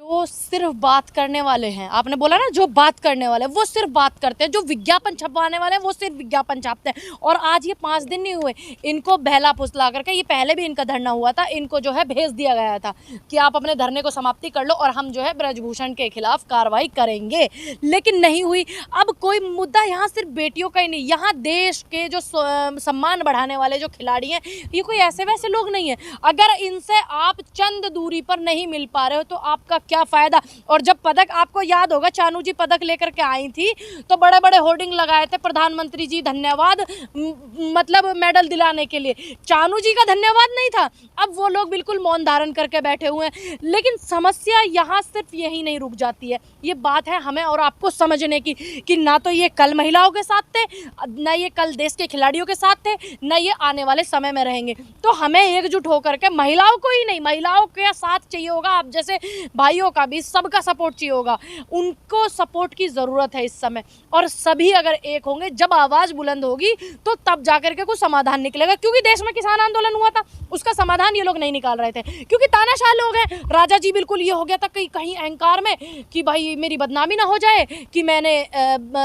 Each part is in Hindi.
जो सिर्फ बात करने वाले हैं, आपने बोला ना जो बात करने वाले वो सिर्फ बात करते हैं, जो विज्ञापन छपवाने वाले हैं वो सिर्फ विज्ञापन छापते हैं। और आज ये 5 दिन नहीं हुए, इनको बहला फुसला करके, ये पहले भी इनका धरना हुआ था, इनको जो है भेज दिया गया था कि आप अपने धरने को समाप्ति कर लो और हम जो है ब्रजभूषण के खिलाफ कार्रवाई करेंगे, लेकिन नहीं हुई। अब कोई मुद्दा यहाँ सिर्फ बेटियों का ही नहीं, यहाँ देश के जो सम्मान बढ़ाने वाले जो खिलाड़ी हैं, ये कोई ऐसे वैसे लोग नहीं है। अगर इनसे आप चंद दूरी पर नहीं मिल पा रहे हो तो आपका क्या फ़ायदा। और जब पदक, आपको याद होगा चानू जी पदक लेकर के आई थी तो बड़े बड़े होर्डिंग लगाए थे, प्रधानमंत्री जी धन्यवाद, मतलब मेडल दिलाने के लिए। चानू जी का धन्यवाद नहीं था। अब वो लोग बिल्कुल मौन धारण करके बैठे हुए हैं। लेकिन समस्या यहाँ सिर्फ यही नहीं रुक जाती है, ये बात है हमें और आपको समझने की कि ना तो ये कल महिलाओं के साथ थे, ना ये कल देश के खिलाड़ियों के साथ थे, ना ये आने वाले समय में रहेंगे। तो हमें एकजुट होकर के, महिलाओं को ही नहीं, महिलाओं के साथ चाहिए होगा, आप जैसे भाइयों का भी, सबका सपोर्ट चाहिए होगा। उनको सपोर्ट की ज़रूरत है इस समय, और सभी अगर एक होंगे, जब आवाज़ बुलंद होगी तो तब जाकर के कुछ समाधान निकलेगा। क्योंकि देश में किसान आंदोलन हुआ था, उसका समाधान ये लोग नहीं निकाल रहे थे, क्योंकि तानाशाह लोग हैं। राजा जी बिल्कुल ये हो गया था कहीं कहीं अहंकार में कि भाई मेरी बदनामी ना हो जाए कि मैंने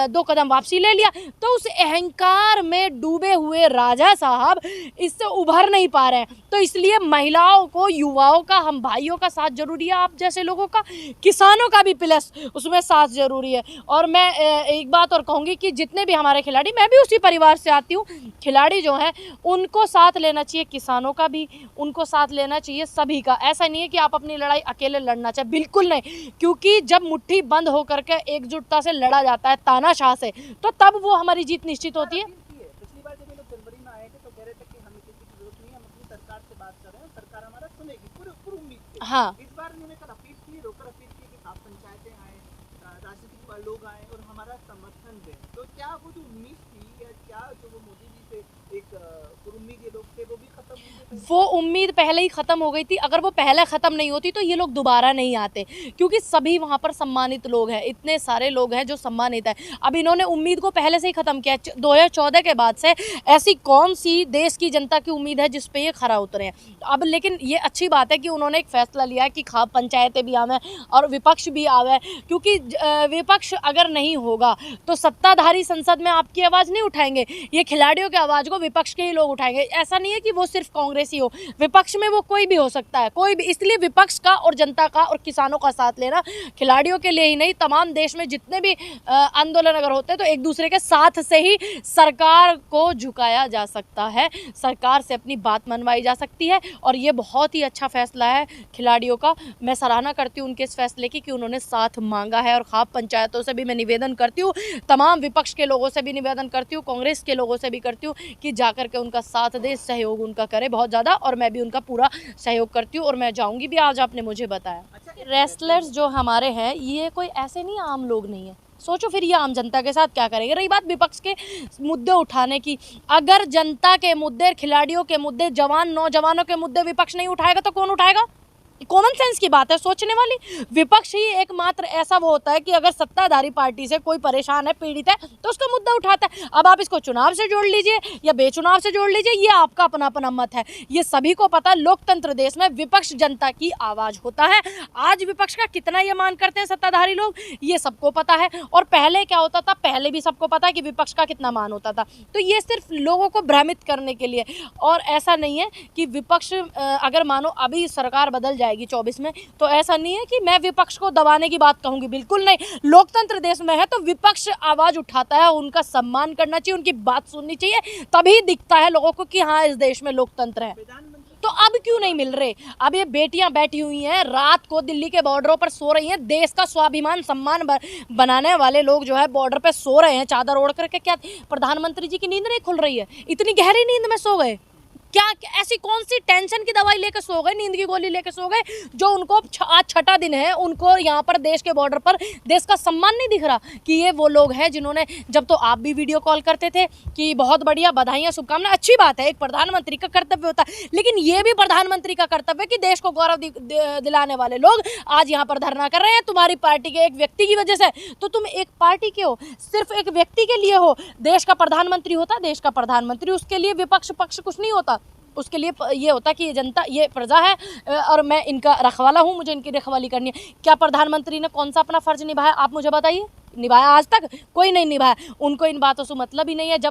2 कदम वापसी ले लिया। तो उस अहंकार में डूबे हुए राजा साहब इससे उभर नहीं पा रहे हैं। तो इसलिए महिलाओं को, युवाओं का, हम भाइयों का साथ जरूरी है, आप जैसे लोगों का, किसानों का भी प्लस उसमें साथ जरूरी है। और मैं एक बात और कहूँगी कि जितने भी हमारे खिलाड़ी, मैं भी उसी परिवार से आती हूँ, खिलाड़ी जो हैं उनको साथ लेना चाहिए, किसानों का भी उनको साथ लेना चाहिए, सभी का। ऐसा नहीं है कि आप अपनी लड़ाई अकेले लड़ना चाहिए, बिल्कुल नहीं। क्योंकि जब मुट्ठी बंद होकर के एकजुटता से लड़ा जाता है तानाशाह से, तो तब वो हमारी जीत निश्चित होती है। पिछली बार जब ये लोग जनवरी में आए थे तो कह रहे थे कि हमें किसी की जरूरत नहीं है, हम अपनी सरकार से बात कर रहे हैं, सरकार हमारा सुनेगी, पूरी उम्मीद थी। हाँ, इस बार इन्होंने कल अपील की, रोकर अपील की कि आप पंचायतें आए, राजनीतिक लोग आए और हमारा समर्थन दें। तो क्या वो जो उम्मीद थी, या क्या जो वो मोदी जी से एक उम्मीद ये लोग थे, वो भी खत्म हो गई? वो उम्मीद पहले ही ख़त्म हो गई थी। अगर वो पहले ख़त्म नहीं होती तो ये लोग दोबारा नहीं आते, क्योंकि सभी वहाँ पर सम्मानित लोग हैं, इतने सारे लोग हैं जो सम्मानित हैं। अब इन्होंने उम्मीद को पहले से ही ख़त्म किया। 2014 के बाद से ऐसी कौन सी देश की जनता की उम्मीद है जिस पे ये खरा उतरे हैं। अब लेकिन ये अच्छी बात है कि उन्होंने एक फ़ैसला लिया है कि खा पंचायतें भी आवें और विपक्ष भी आवे, क्योंकि विपक्ष अगर नहीं होगा तो सत्ताधारी संसद में आपकी आवाज़ नहीं उठाएंगे। ये खिलाड़ियों की आवाज़ को विपक्ष के ही लोग उठाएंगे। ऐसा नहीं है कि वो सिर्फ कांग्रेसी हो, विपक्ष में वो कोई भी हो सकता है, कोई भी। इसलिए विपक्ष का और जनता का और किसानों का साथ लेना, खिलाड़ियों के लिए ही नहीं, तमाम देश में जितने भी आंदोलन अगर होते हैं तो एक दूसरे के साथ से ही सरकार को झुकाया जा सकता है, सरकार से अपनी बात मनवाई जा सकती है। और ये बहुत ही अच्छा फैसला है खिलाड़ियों का। मैं सराहना करती हूँ उनके इस फैसले की कि उन्होंने साथ मांगा है। और खाप पंचायतों से भी मैं निवेदन करती हूँ, तमाम विपक्ष के लोगों से भी निवेदन करती हूँ, कांग्रेस के लोगों से भी करती हूँ कि जाकर के उनका साथ दे, सहयोग उनका करे बहुत ज़्यादा। और मैं भी उनका पूरा सहयोग करती हूँ और मैं जाऊँगी भी। आज आपने मुझे बताया, रेसलर्स जो हमारे हैं ये कोई ऐसे नहीं, आम लोग नहीं है। सोचो फिर ये आम जनता के साथ क्या करेंगे। रही बात विपक्ष के मुद्दे उठाने की, अगर जनता के मुद्दे, खिलाड़ियों के मुद्दे, जवान नौजवानों के मुद्दे विपक्ष नहीं उठाएगा तो कौन उठाएगा? कॉमन सेंस की बात है, सोचने वाली। विपक्ष ही एकमात्र ऐसा वो होता है कि अगर सत्ताधारी पार्टी से कोई परेशान है, पीड़ित है, तो उसका मुद्दा उठाता है। अब आप इसको चुनाव से जोड़ लीजिए या बेचुनाव से जोड़ लीजिए, ये आपका अपना अपना मत है। ये सभी को पता, लोकतंत्र देश में विपक्ष जनता की आवाज़ होता है। आज विपक्ष का कितना ये मान करते हैं सत्ताधारी लोग, ये सबको पता है। और पहले क्या होता था, पहले भी सबको पता है कि विपक्ष का कितना मान होता था। तो ये सिर्फ लोगों को भ्रमित करने के लिए, और ऐसा नहीं है कि विपक्ष, अगर मानो अभी सरकार बदल जाएगी 24 में, तो ऐसा नहीं है कि मैं विपक्ष को दबाने की बात कहूंगी, बिल्कुल नहीं। लोकतंत्र देश में है तो विपक्ष आवाज उठाता है, उनका सम्मान करना चाहिए, उनकी बात सुननी चाहिए, तभी दिखता है लोगों को कि हाँ इस देश में लोकतंत्र है। तो अब क्यों नहीं मिल रहे? अब ये बेटियां बैठी हुई हैं, रात को दिल्ली के बॉर्डरों पर सो रही हैं, देश का स्वाभिमान सम्मान बनाने वाले लोग जो है बॉर्डर पे सो रहे हैं चादर ओढ़ करके। क्या प्रधानमंत्री जी की नींद नहीं खुल रही है? इतनी गहरी नींद में सो गए क्या? ऐसी कौन सी टेंशन की दवाई लेकर सो गए, नींद की गोली लेकर सो गए, जो उनको आज 6ठा दिन है, उनको यहाँ पर देश के बॉर्डर पर देश का सम्मान नहीं दिख रहा कि ये वो लोग हैं जिन्होंने, जब तो आप भी वीडियो कॉल करते थे कि बहुत बढ़िया, बधाइयाँ, शुभकामनाएं, अच्छी बात है, एक प्रधानमंत्री का कर्तव्य होता है। लेकिन ये भी प्रधानमंत्री का कर्तव्य है कि देश को गौरव दिलाने वाले लोग आज यहाँ पर धरना कर रहे हैं तुम्हारी पार्टी के एक व्यक्ति की वजह से। तो तुम एक पार्टी के हो, सिर्फ एक व्यक्ति के लिए हो। देश का प्रधानमंत्री होता, देश का प्रधानमंत्री, उसके लिए विपक्ष पक्ष कुछ नहीं होता। उसके लिए ये होता कि ये जनता, ये प्रजा है और मैं इनका रखवाला हूँ, मुझे इनकी रखवाली करनी है। क्या प्रधानमंत्री ने कौन सा अपना फर्ज निभाया, आप मुझे बताइए? निभाया? आज तक कोई नहीं निभाया। उनको इन बातों से मतलब ही नहीं है। जब